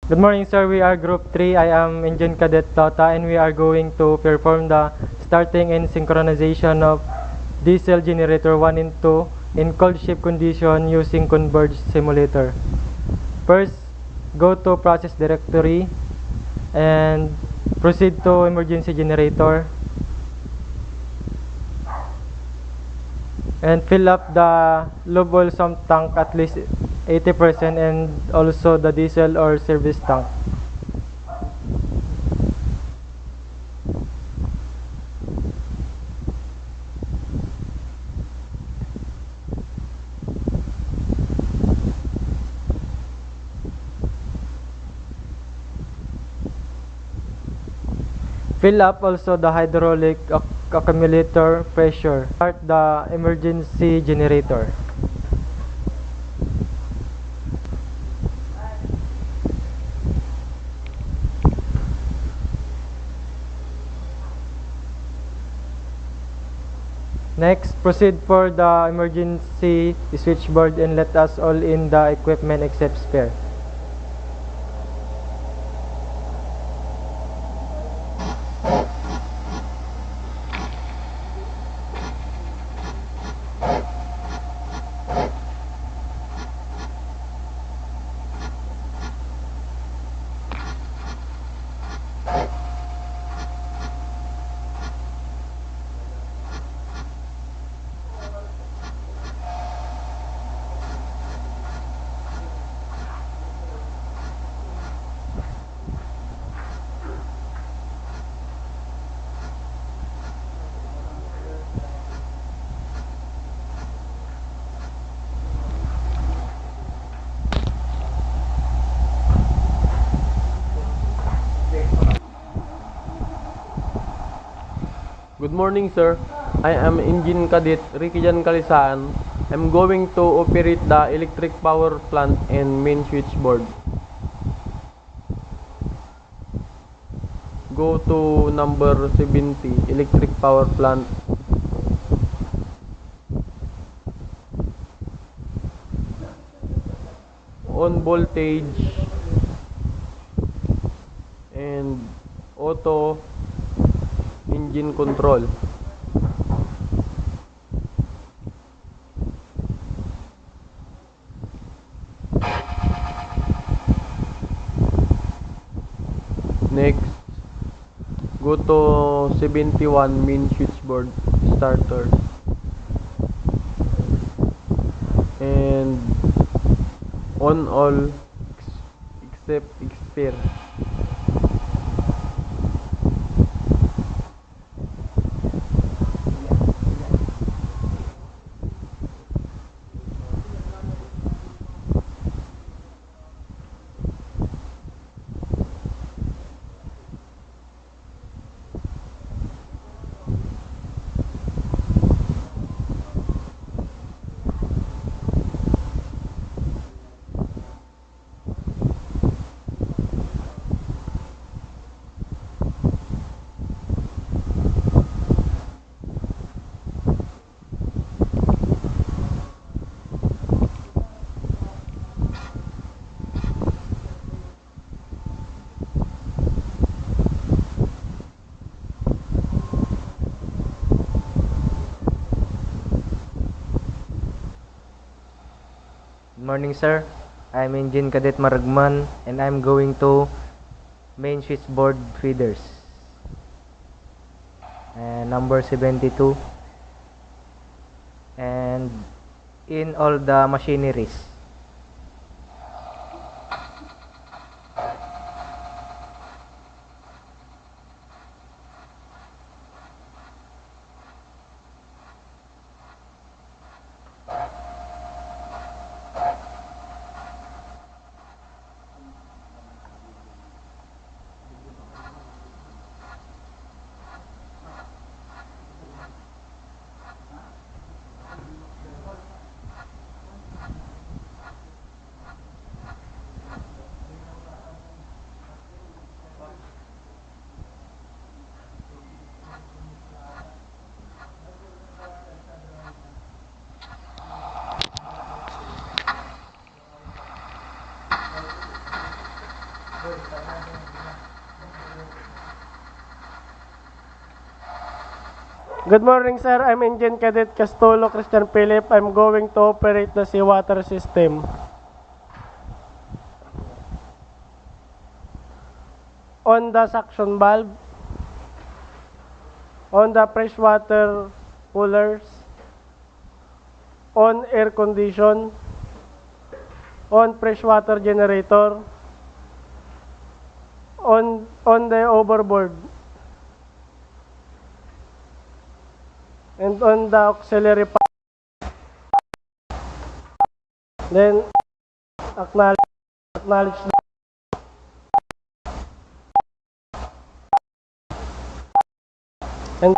Good morning, sir. We are Group 3. I am Engine Cadet Tota, and we are going to perform the starting and synchronization of diesel generator 1 and 2 in cold ship condition using Converge Simulator. First, go to Process Directory and proceed to Emergency Generator and fill up the lube oil sump tank at least 80% and also the diesel or service tank. Fill up also the hydraulic accumulator pressure. Start the emergency generator. Next, proceed for the emergency switchboard and let us all in the equipment except spare. Good morning, sir. I am Engine Cadet Ricky Jan Kalisaan. I'm going to operate the electric power plant and main switchboard. Go to number 70, electric power plant. On voltage and auto engine control. Next, go to 71 main switchboard starter and on all except expire. Good morning, sir. I'm Engine Cadet Maragman and I'm going to main switchboard feeders. And number 72 and in all the machineries. Good morning, sir. I'm Engine Cadet Castulo Christian Philip. I'm going to operate the seawater system. On the suction valve, on the freshwater coolers, on air condition, on freshwater generator, on the overboard, and on the auxiliary pump. Then acknowledge and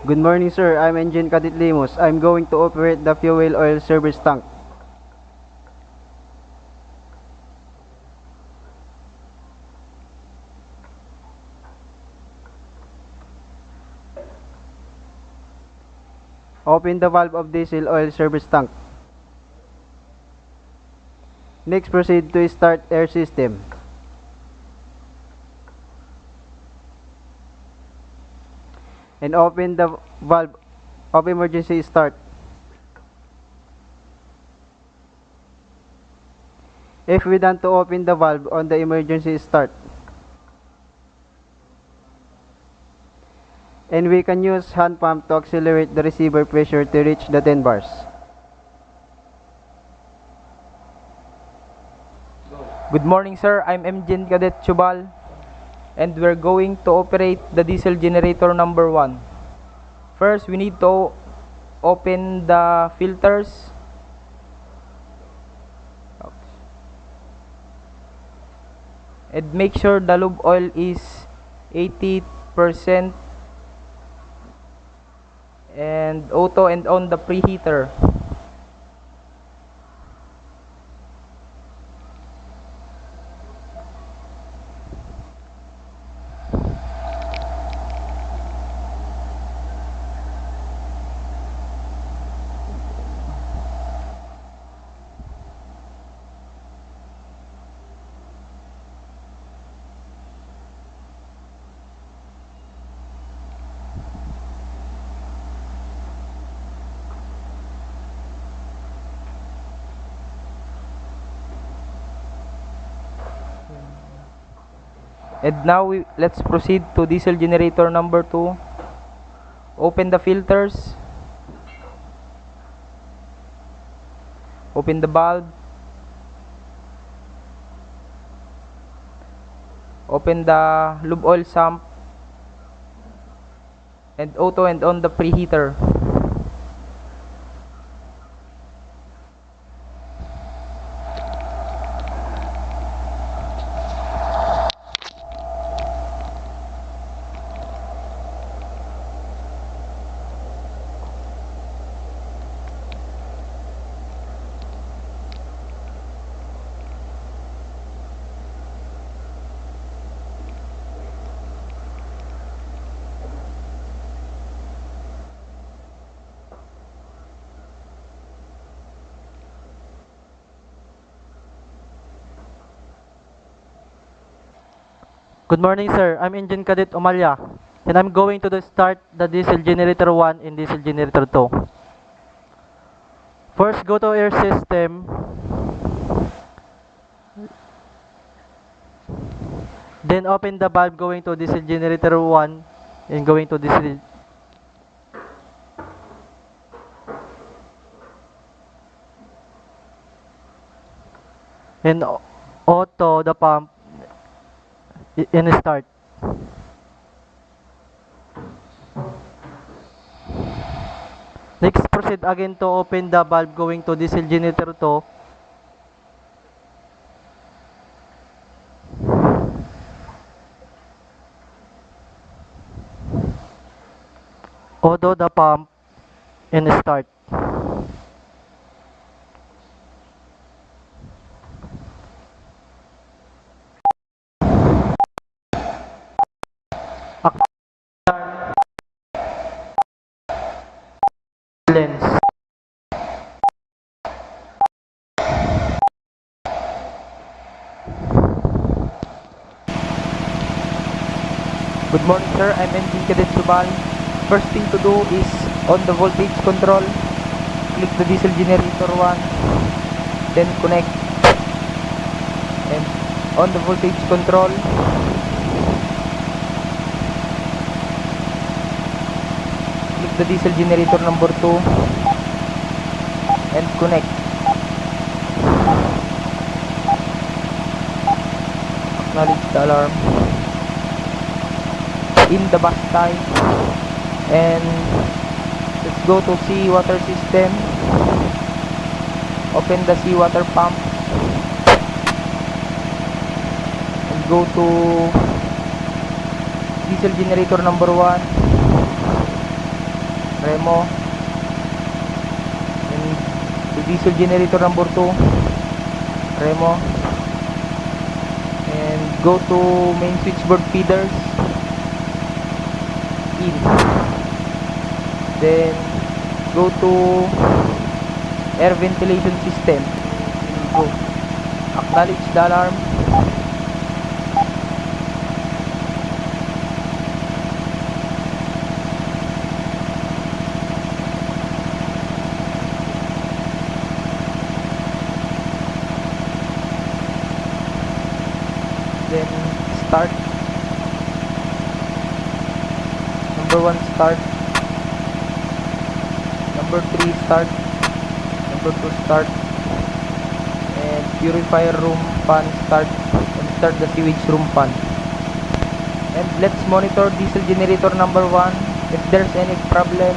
Good morning, sir. I'm Engine Cadet Limos. I'm going to operate the fuel oil service tank. Open the valve of diesel oil service tank. Next, proceed to start air system. And open the valve of emergency start. If we done to open the valve on the emergency start. And we can use hand pump to accelerate the receiver pressure to reach the 10 bars. Good morning, sir. I'm Engine Cadet Chubal, and we're going to operate the diesel generator number 1. First, we need to open the filters. And make sure the lube oil is 80% and auto and on the preheater. And now let's proceed to diesel generator number 2. Open the filters. Open the valve. Open the lube oil sump. And auto and on the preheater. Good morning, sir. I'm Engine Cadet Umalya, and I'm going to start the diesel generator 1 and diesel generator 2. First, go to air system. Then open the valve going to diesel generator 1 and going to diesel. And auto the pump and start. Next, proceed again to open the valve going to diesel generator 2. Auto the pump and start. Lens. Good morning, sir. I'm Engine Cadet Subal. First thing to do is on the voltage control, click the diesel generator 1, then connect. And on the voltage control, click the diesel generator number 2 and connect. Acknowledge the alarm. In the bus type, and let's go to seawater system. Open the seawater pump and go to diesel generator number 1, Remo, and to diesel generator number 2, Remo, and go to main switchboard feeders, in, then go to air ventilation system, go, acknowledge the alarm, then start. Number 1 start, number 3 start, number 2 start, and purifier room fan start, and start the sewage room fan. And let's monitor diesel generator number 1 if there's any problem,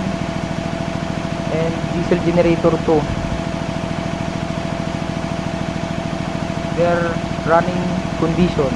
and diesel generator 2. Their running condition.